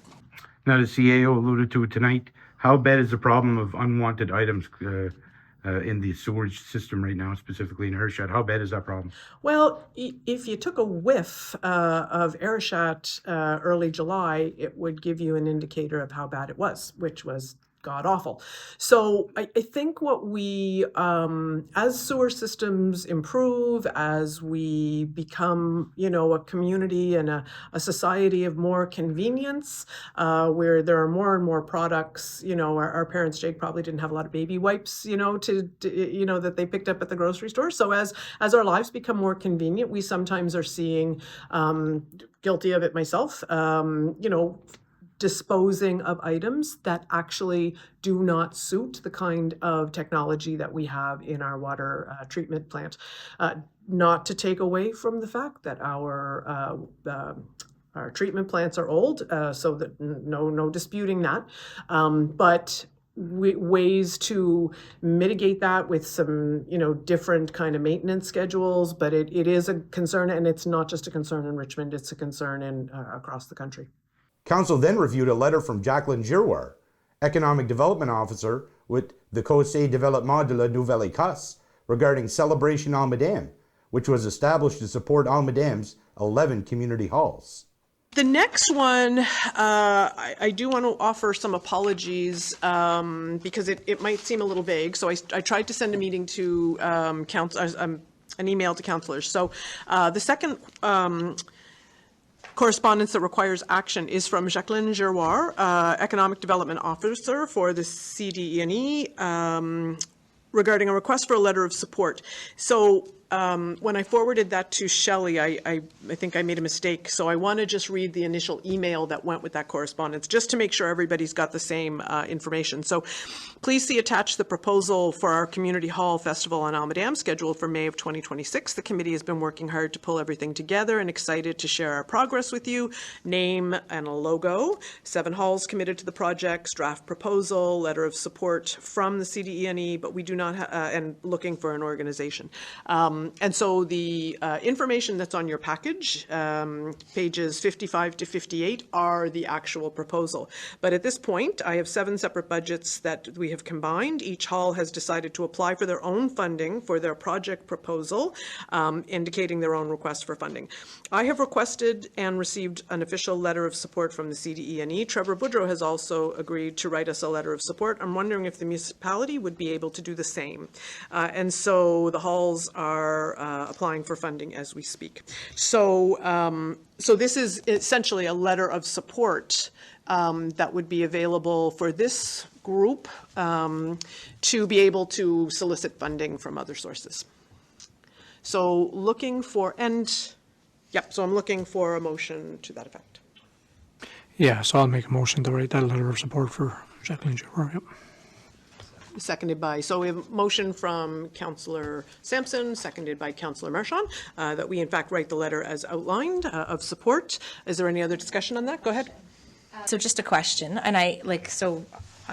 Now, the CAO alluded to it tonight. How bad is the problem of unwanted items in the sewage system right now, specifically in Arichat? How bad is that problem? Well, if you took a whiff of Arichat early July, it would give you an indicator of how bad it was, which was god awful. So I think what we, as sewer systems improve, as we become, a community and a society of more convenience, where there are more and more products, our parents, Jake, probably didn't have a lot of baby wipes, that they picked up at the grocery store. So as our lives become more convenient, we sometimes are seeing, guilty of it myself, disposing of items that actually do not suit the kind of technology that we have in our water treatment plant. Not to take away from the fact that our treatment plants are old, so that no disputing that. But ways to mitigate that with some, different kind of maintenance schedules. But it is a concern, and it's not just a concern in Richmond, it's a concern across the country. Council then reviewed a letter from Jacqueline Giroir, Economic Development Officer with the Conseil Développement de la Nouvelle-Écosse, regarding Celebration Almadam, which was established to support Almadam's 11 community halls. The next one, I do want to offer some apologies because it might seem a little vague. So I tried to send a meeting to an email to councillors. So the second correspondence that requires action is from Jacqueline Giroir, Economic Development Officer for the CDE&E, regarding a request for a letter of support. So when I forwarded that to Shelley, I think I made a mistake. So I want to just read the initial email that went with that correspondence, just to make sure everybody's got the same information. So please see attached the proposal for our Community Hall Festival on Almadam, scheduled for May of 2026. The committee has been working hard to pull everything together and excited to share our progress with you. Name and a logo, 7 halls committed to the project, draft proposal, letter of support from the CDE&E, but we do not and looking for an organization. And so the information that's on your package, pages 55 to 58, are the actual proposal. But at this point, I have 7 separate budgets that we have combined. Each hall has decided to apply for their own funding for their project proposal, indicating their own request for funding. I have requested and received an official letter of support from the CDE&E. Trevor Boudrot has also agreed to write us a letter of support. I'm wondering if the municipality would be able to do the same. And so the halls are applying for funding as we speak. So this is essentially a letter of support that would be available for this group to be able to solicit funding from other sources. So looking for, so I'm looking for a motion to that effect. Yeah, so I'll make a motion to write that letter of support for Jacqueline Giroir. Yep. Seconded by, so we have a motion from Councillor Sampson, seconded by Councillor Marchand, that we in fact write the letter as outlined of support. Is there any other discussion on that? Go ahead. So just a question, and I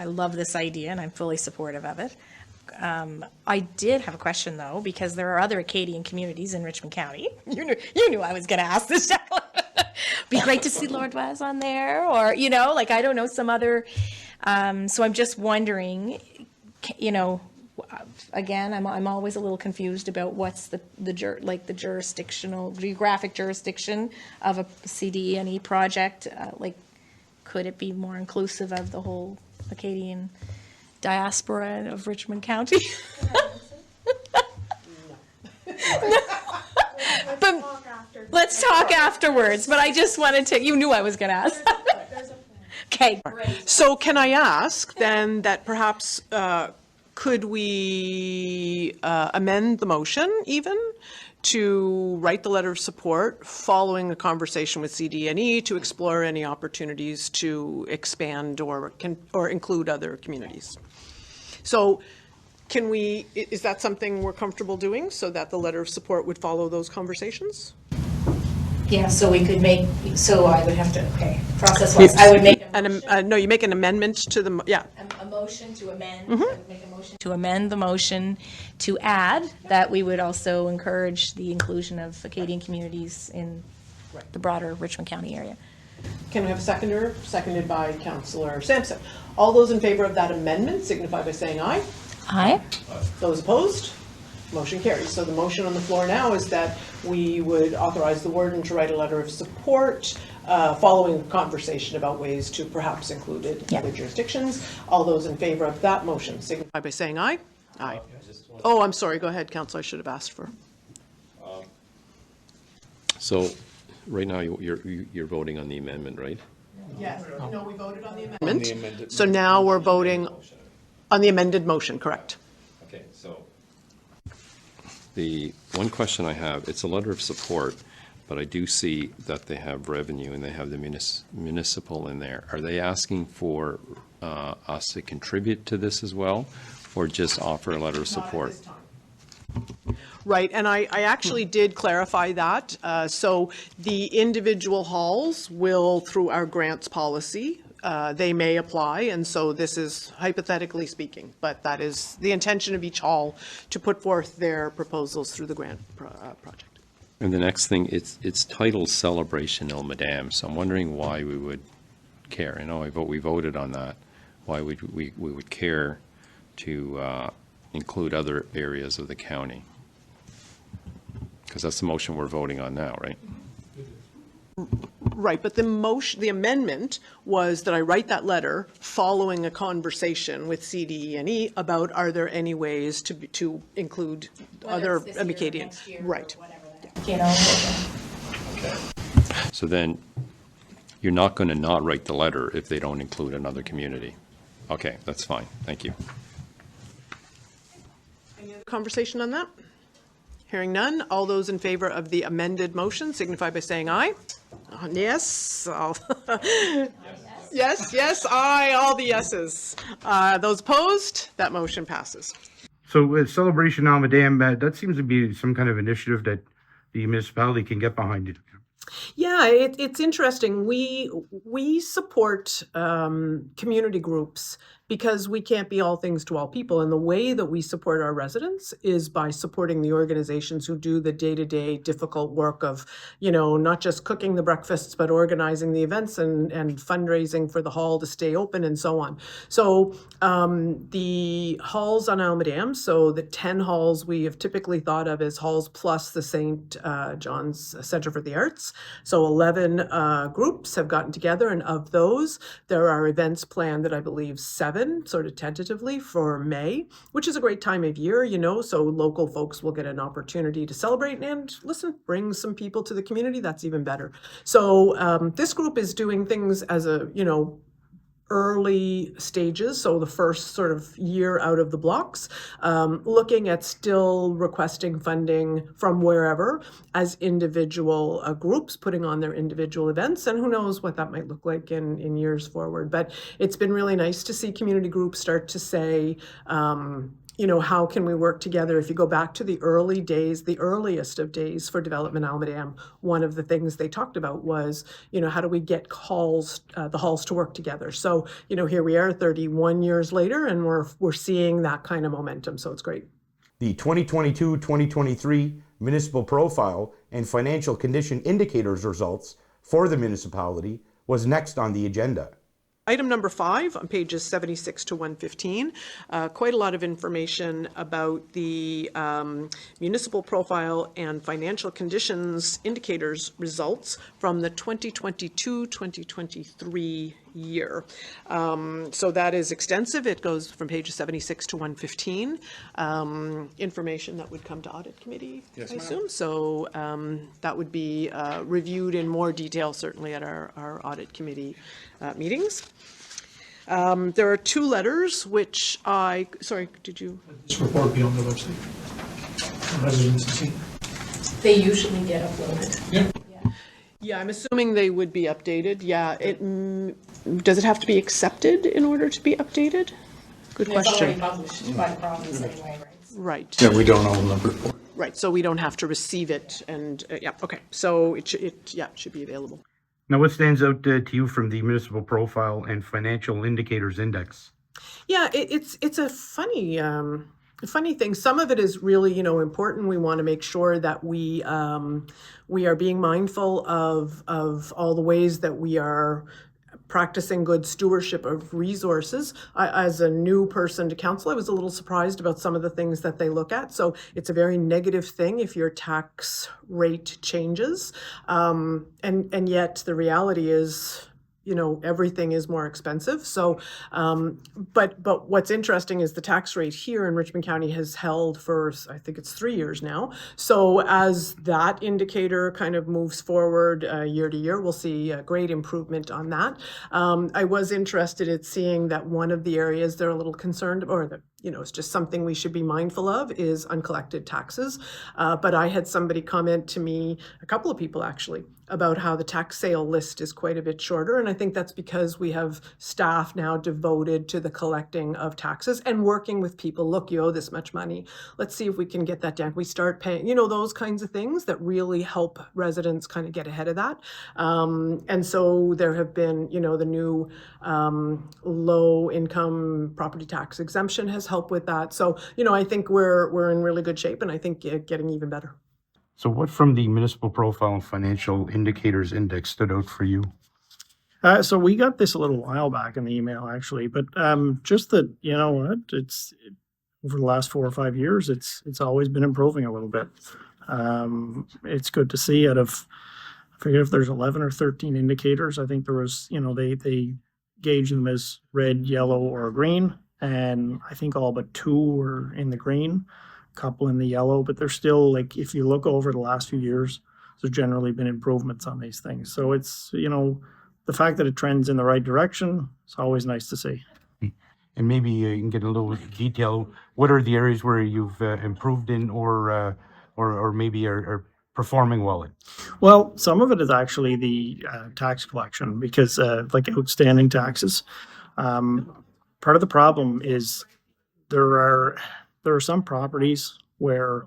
love this idea and I'm fully supportive of it. I did have a question though, because there are other Acadian communities in Richmond County. You knew I was going to ask this, Jacqueline. Be great to see Lord Waz on there, or I don't know, some other. So I'm just wondering. Again, I'm always a little confused about what's the geographic jurisdiction of a CDE&E project. Could it be more inclusive of the whole Acadian diaspora of Richmond County? But let's talk afterwards. But I just wanted to. You knew I was going to ask. Okay. So can I ask then that perhaps could we amend the motion even to write the letter of support following a conversation with CDE&E to explore any opportunities to expand or include other communities? So is that something we're comfortable doing, so that the letter of support would follow those conversations? Yeah, so we could I would have to, process-wise, I would make a motion. No, you make an amendment to the, A motion to amend, I would make a motion to amend the motion to add that we would also encourage the inclusion of Acadian communities in the broader Richmond County area. Can we have a seconder? Seconded by Councillor Sampson. All those in favor of that amendment signify by saying aye. Aye. Those opposed? Motion carries. So the motion on the floor now is that we would authorize the warden to write a letter of support following a conversation about ways to perhaps include it in other jurisdictions. All those in favor of that motion signify by saying aye. Aye. Oh, I'm sorry. Go ahead, Council. I should have asked for. So, right now, you're voting on the amendment, right? Yes. No, we voted on the amendment. So now we're voting on the amended motion, correct? Okay, so the one question I have, it's a letter of support, but I do see that they have revenue and they have the municipal in there. Are they asking for us to contribute to this as well, or just offer a letter of support? Right, and I actually did clarify that. So the individual halls will, through our grants policy, they may apply, and so this is hypothetically speaking, but that is the intention of each hall to put forth their proposals through the grant project. And the next thing, it's titled Celebration El Madame, so I'm wondering why we would care. I know we voted on that. Why would we would care to include other areas of the county? Because that's the motion we're voting on now, right? Right, but the amendment was that I write that letter following a conversation with CDE&E about are there any ways to include other Acadian. Right. Okay. So then you're not going to not write the letter if they don't include another community. Okay, that's fine. Thank you. Any other conversation on that? Hearing none, all those in favor of the amended motion signify by saying aye. Yes. Yes, aye, all the yeses. Those opposed, that motion passes. So Celebration El Madame, that seems to be some kind of initiative that the municipality can get behind it. Yeah, it's interesting. We support community groups because we can't be all things to all people. And the way that we support our residents is by supporting the organizations who do the day-to-day difficult work of, not just cooking the breakfasts, but organizing the events and fundraising for the hall to stay open and so on. So the halls on Almadam, so the 10 halls we have typically thought of as halls plus the St. John's Center for the Arts. So 11 groups have gotten together, and of those, there are events planned that I believe 7, sort of tentatively, for May, which is a great time of year, so local folks will get an opportunity to celebrate and bring some people to the community. That's even better. So this group is doing things as early stages, so the first sort of year out of the blocks, looking at still requesting funding from wherever as individual groups putting on their individual events, and who knows what that might look like in years forward. But it's been really nice to see community groups start to say, how can we work together? If you go back to the early days, the earliest of days for Development Almadam, one of the things they talked about was, how do we get the halls to work together? So, here we are 31 years later, and we're seeing that kind of momentum. So it's great. The 2022-2023 Municipal Profile and Financial Condition Indicators results for the municipality was next on the agenda. Item number 5 on pages 76 to 115, quite a lot of information about the municipal profile and financial conditions indicators results from the 2022-2023 year. So that is extensive. It goes from pages 76 to 115. Information that would come to audit committee, yes, I assume. So that would be reviewed in more detail, certainly at our audit committee meetings. There are 2 letters which sorry, did you? This report be on the website. Residents see. They usually get uploaded. Yeah. Yeah, I'm assuming they would be updated. Yeah, does it have to be accepted in order to be updated? Good question. It's already published by the province anyway, right? Right. Yeah, we don't own the report. Right, so we don't have to receive it, and yeah, okay. So it should be available. Now, what stands out to you from the Municipal Profile and Financial Indicators Index? Yeah, it's a funny thing. Some of it is really, important. We want to make sure that we are being mindful of all the ways that we are practicing good stewardship of resources. As a new person to council, I was a little surprised about some of the things that they look at. So it's a very negative thing if your tax rate changes. And yet the reality is, everything is more expensive. So, but what's interesting is the tax rate here in Richmond County has held for, I think it's 3 years now. So as that indicator kind of moves forward year to year, we'll see a great improvement on that. I was interested in seeing that one of the areas they're a little concerned, or that, it's just something we should be mindful of, is uncollected taxes. But I had somebody comment to me, a couple of people actually, about how the tax sale list is quite a bit shorter. And I think that's because we have staff now devoted to the collecting of taxes and working with people. Look, you owe this much money. Let's see if we can get that down. We start paying, those kinds of things that really help residents kind of get ahead of that. And so there have been, the new low income property tax exemption has helped with that. So, I think we're in really good shape, and I think getting even better. So what from the Municipal Profile and Financial Indicators Index stood out for you? So we got this a little while back in the email, actually, but just that, it's over the last 4 or 5 years, it's always been improving a little bit. It's good to see. Out of, I forget if there's 11 or 13 indicators. I think there was, they gauge them as red, yellow, or green, and I think all but 2 were in the green, couple in the yellow, but they're still, like, if you look over the last few years, there's generally been improvements on these things. So it's, the fact that it trends in the right direction, it's always nice to see. And maybe you can get a little detail. What are the areas where you've improved in, or maybe are performing well in? Well, some of it is actually the tax collection, because like outstanding taxes. Part of the problem is there are some properties where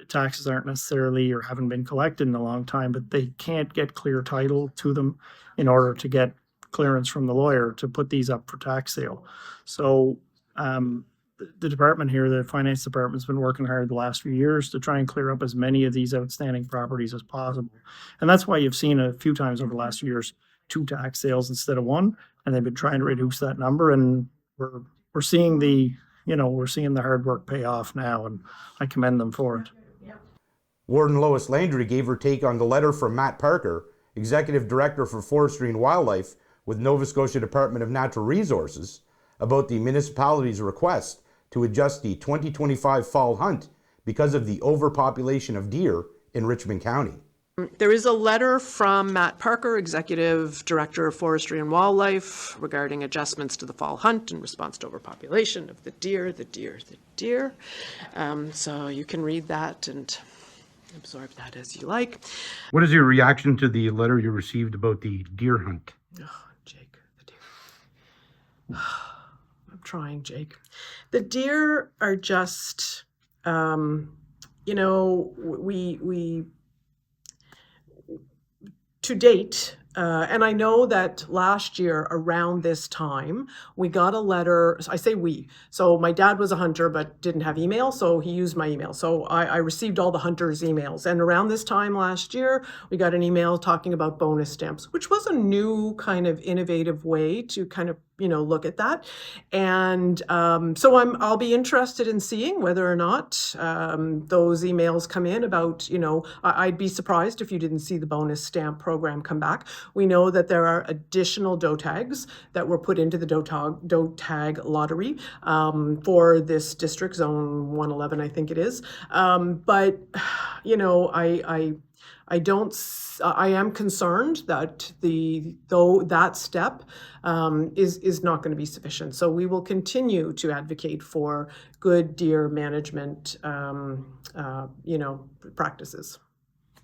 taxes aren't necessarily or haven't been collected in a long time, but they can't get clear title to them in order to get clearance from the lawyer to put these up for tax sale. So the department here, the finance department, has been working hard the last few years to try and clear up as many of these outstanding properties as possible. And that's why you've seen a few times over the last few years 2 tax sales instead of 1, and they've been trying to reduce that number, and we're seeing the hard work pay off now, and I commend them for it. Warden Lois Landry gave her take on the letter from Matt Parker, Executive Director for Forestry and Wildlife with Nova Scotia Department of Natural Resources, about the municipality's request to adjust the 2025 fall hunt because of the overpopulation of deer in Richmond County. There is a letter from Matt Parker, Executive Director of Forestry and Wildlife, regarding adjustments to the fall hunt in response to overpopulation of the deer. So you can read that and absorb that as you like. What is your reaction to the letter you received about the deer hunt? Oh, Jake, the deer. I'm trying, Jake. The deer are just, we to date, and I know that last year around this time, we got a letter. I say we. So my dad was a hunter but didn't have email, so he used my email. So I received all the hunters' emails. And around this time last year, we got an email talking about bonus stamps, which was a new kind of innovative way to kind of look at that. And so I'll be interested in seeing whether or not those emails come in about, I'd be surprised if you didn't see the bonus stamp program come back. We know that there are additional doe tags that were put into the doe tag lottery for this district, zone 111, I think it is. But, I am concerned that that step is not going to be sufficient. So we will continue to advocate for good deer management, practices.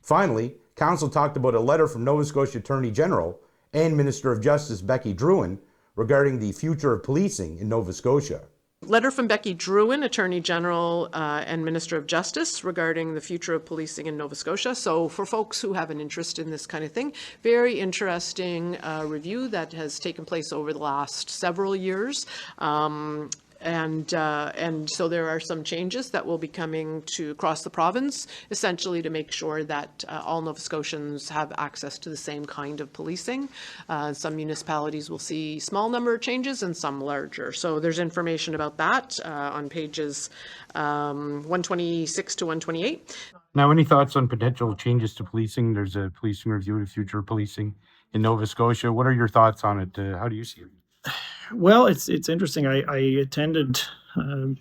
Finally, Council talked about a letter from Nova Scotia Attorney General and Minister of Justice Becky Drouin regarding the future of policing in Nova Scotia. Letter from Becky Drouin, Attorney General and Minister of Justice, regarding the future of policing in Nova Scotia. So for folks who have an interest in this kind of thing, very interesting review that has taken place over the last several years. so there are some changes that will be coming to across the province, essentially to make sure that all Nova Scotians have access to the same kind of policing. Some municipalities will see small number of changes and some larger. So there's information about that on pages 126 to 128. Now, any thoughts on potential changes to policing? There's a policing review of future policing in Nova Scotia. What are your thoughts on it? How do you see it? Well, it's interesting. I attended a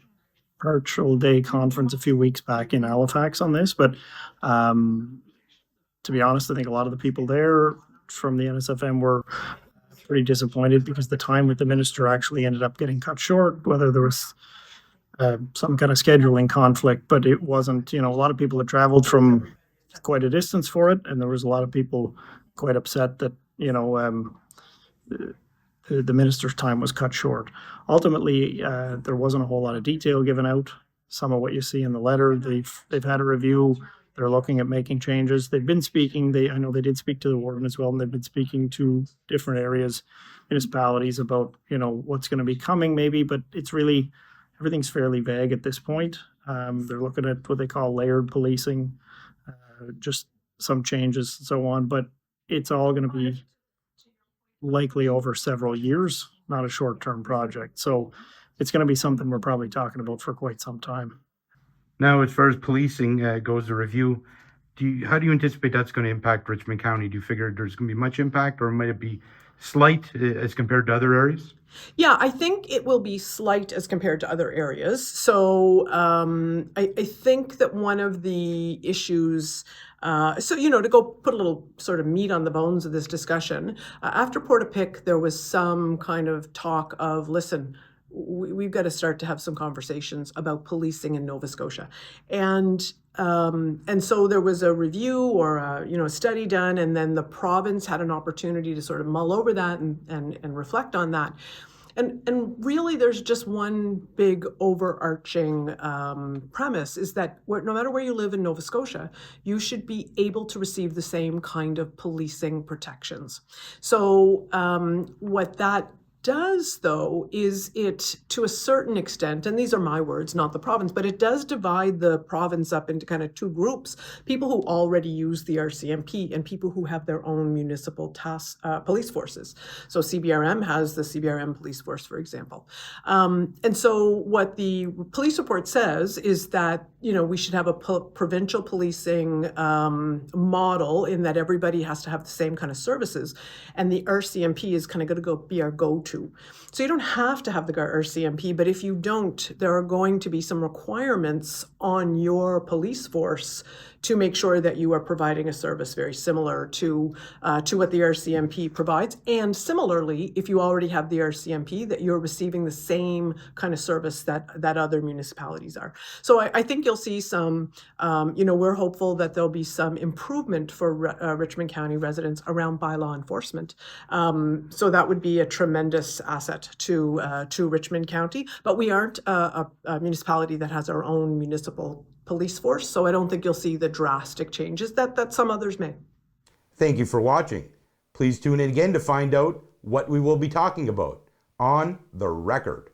partial day conference a few weeks back in Halifax on this, but to be honest, I think a lot of the people there from the NSFM were pretty disappointed because the time with the minister actually ended up getting cut short, whether there was some kind of scheduling conflict, but it wasn't, a lot of people had traveled from quite a distance for it, and there was a lot of people quite upset that, the minister's time was cut short. Ultimately, there wasn't a whole lot of detail given out. Some of what you see in the letter, they've had a review. They're looking at making changes. They've been speaking. I know they did speak to the warden as well, and they've been speaking to different areas, municipalities about what's going to be coming maybe. But it's really everything's fairly vague at this point. They're looking at what they call layered policing, just some changes and so on. But it's all going to be likely over several years, not a short-term project. So it's going to be something we're probably talking about for quite some time. Now, as far as policing goes, the review, how do you anticipate that's going to impact Richmond County? Do you figure there's going to be much impact, or might it be slight as compared to other areas? Yeah, I think it will be slight as compared to other areas. So I think that one of the issues, to go put a little sort of meat on the bones of this discussion, after Portapique, there was some kind of talk of, listen, we've got to start to have some conversations about policing in Nova Scotia. And so there was a review or a study done, and then the province had an opportunity to sort of mull over that and reflect on that. And really, there's just one big overarching premise is that no matter where you live in Nova Scotia, you should be able to receive the same kind of policing protections. So what that does, though, is it, to a certain extent, and these are my words, not the province, but it does divide the province up into kind of two groups: people who already use the RCMP and people who have their own municipal police forces. So CBRM has the CBRM police force, for example. And so what the police report says is that, we should have a provincial policing model in that everybody has to have the same kind of services. And the RCMP is kind of going to be our go-to. So you don't have to have the RCMP, but if you don't, there are going to be some requirements on your police force to make sure that you are providing a service very similar to what the RCMP provides. And similarly, if you already have the RCMP, that you're receiving the same kind of service that other municipalities are. So I think you'll see some, we're hopeful that there'll be some improvement for Richmond County residents around bylaw enforcement. So that would be a tremendous asset to Richmond County. But we aren't a municipality that has our own municipal police force, so I don't think you'll see the drastic changes that some others may. Thank you for watching. Please tune in again to find out what we will be talking about on The Record.